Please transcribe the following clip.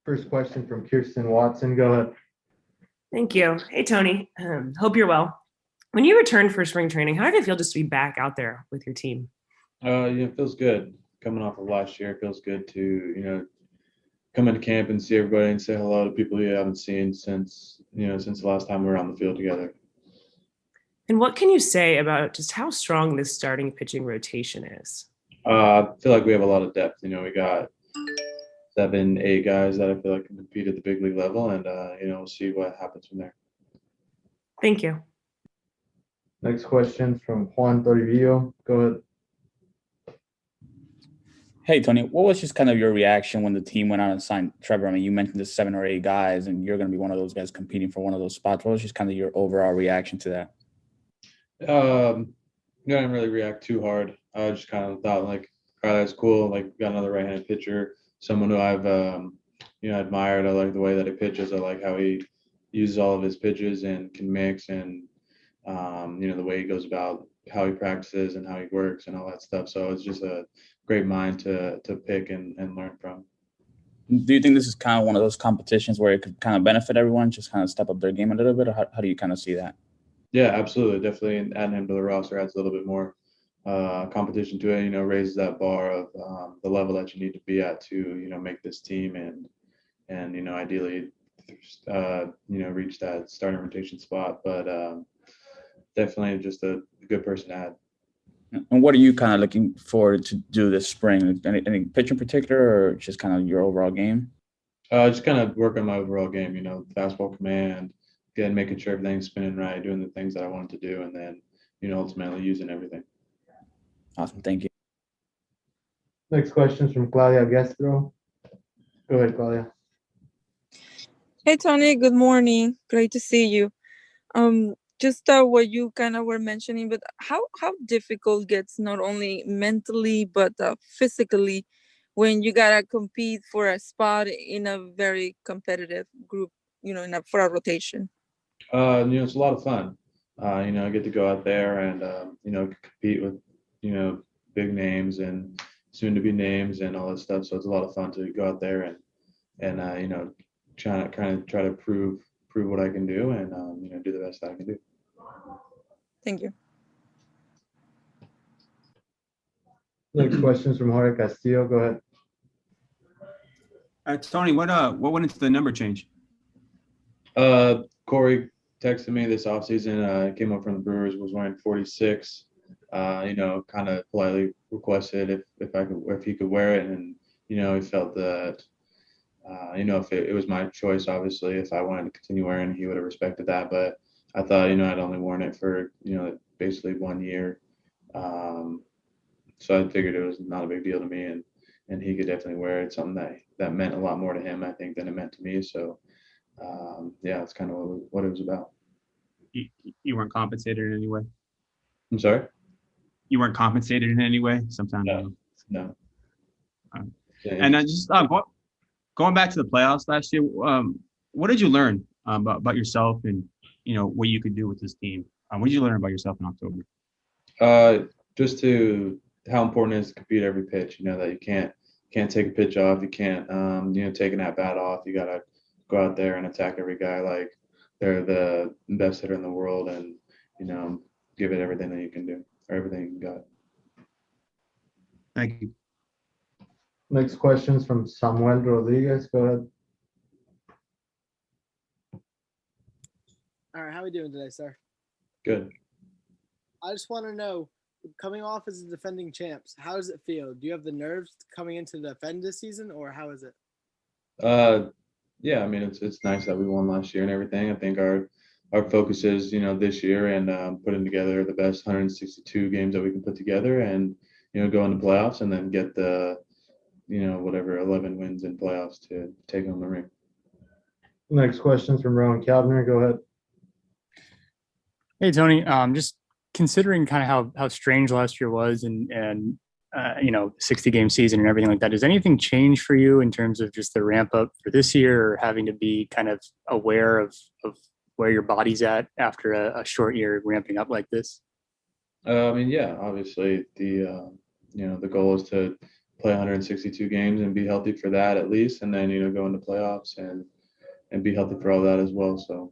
First question from Kirsten Watson. Go ahead. Thank you. Hey, Tony. Hope you're well. When you returned for spring training, how did it feel just to be back out there with your team? Yeah, it feels good. Coming off of last year, it feels good to, come into camp and see everybody and say hello to people you haven't seen since the last time we were on the field together. And what can you say about just how strong this starting pitching rotation is? I feel like we have a lot of depth. We got 7, 8 guys that I feel like can compete at the big league level, and we'll see what happens from there. Thank you. Next question from Juan Toribio. Go ahead. Hey, Tony, what was just kind of your reaction when the team went out and signed Trevor? I mean, you mentioned the 7 or 8 guys, and you're going to be one of those guys competing for one of those spots. What was just kind of your overall reaction to that? I didn't really react too hard. I just kind of thought, like, all right, that's cool. Like, got another right-handed pitcher, someone who I've, admired. I like the way that he pitches. I like how he uses all of his pitches and can mix and, the way he goes about how he practices and how he works and all that stuff. So it's just a great mind to pick and learn from. Do you think this is kind of one of those competitions where it could kind of benefit everyone, just kind of step up their game a little bit, or how do you kind of see that? Yeah, absolutely. Definitely adding him to the roster adds a little bit more competition to it, raises that bar of the level that you need to be at to, make this team and ideally, reach that starting rotation spot. But definitely just a good person to add. And what are you kind of looking forward to do this spring? Any pitch in particular, or just kind of your overall game? Just kind of work on my overall game, fastball command, making sure everything's spinning right, doing the things that I wanted to do, and then, ultimately using everything. Awesome. Thank you. Next question is from Claudia Gestro. Go ahead, Claudia. Hey, Tony. Good morning. Great to see you. Just what you kind of were mentioning, but how difficult gets not only mentally but physically when you gotta compete for a spot in a very competitive group, for a rotation. It's a lot of fun. I get to go out there and compete with big names and soon to be names and all that stuff. So it's a lot of fun to go out there and try to prove what I can do and do the best that I can do. Thank you. Next question is from Jorge Castillo. Go ahead. Tony, what went into the number change? Corey texted me this offseason. Came up from the Brewers, was wearing 46. Kind of politely requested if he could wear it, and he felt that if it was my choice, obviously, if I wanted to continue wearing it, he would have respected that. But I thought, I'd only worn it for, basically 1 year. So I figured it was not a big deal to me, and he could definitely wear it. Something that meant a lot more to him, I think, than it meant to me. So, that's kind of what it was about. You weren't compensated in any way? I'm sorry? You weren't compensated in any way? Sometimes. No. And just going back to the playoffs last year, what did you learn about yourself and, what you could do with this team? What did you learn about yourself in October? Just how important it is to compete every pitch. That you can't take a pitch off. You can't take an at bat off. You gotta go out there and attack every guy like they're the best hitter in the world, and give it everything that you can do or everything you got. Thank you. Next question is from Samuel Rodriguez. Go ahead. All right, how are we doing today, sir? Good. I just want to know, coming off as the defending champs, how does it feel? Do you have the nerves coming into the defend this season, or how is it? Yeah, I mean, it's nice that we won last year and everything. I think our focus is, this year and putting together the best 162 games that we can put together and, go into playoffs and then get the, whatever 11 wins in playoffs to take home the ring. Next question is from Rowan Kavner. Go ahead. Hey, Tony, just considering kind of how strange last year was and 60-game season and everything like that, does anything change for you in terms of just the ramp up for this year, or having to be kind of aware of where your body's at after a short year ramping up like this? Yeah, obviously the goal is to play 162 games and be healthy for that at least, and then go into playoffs and be healthy for all that as well. So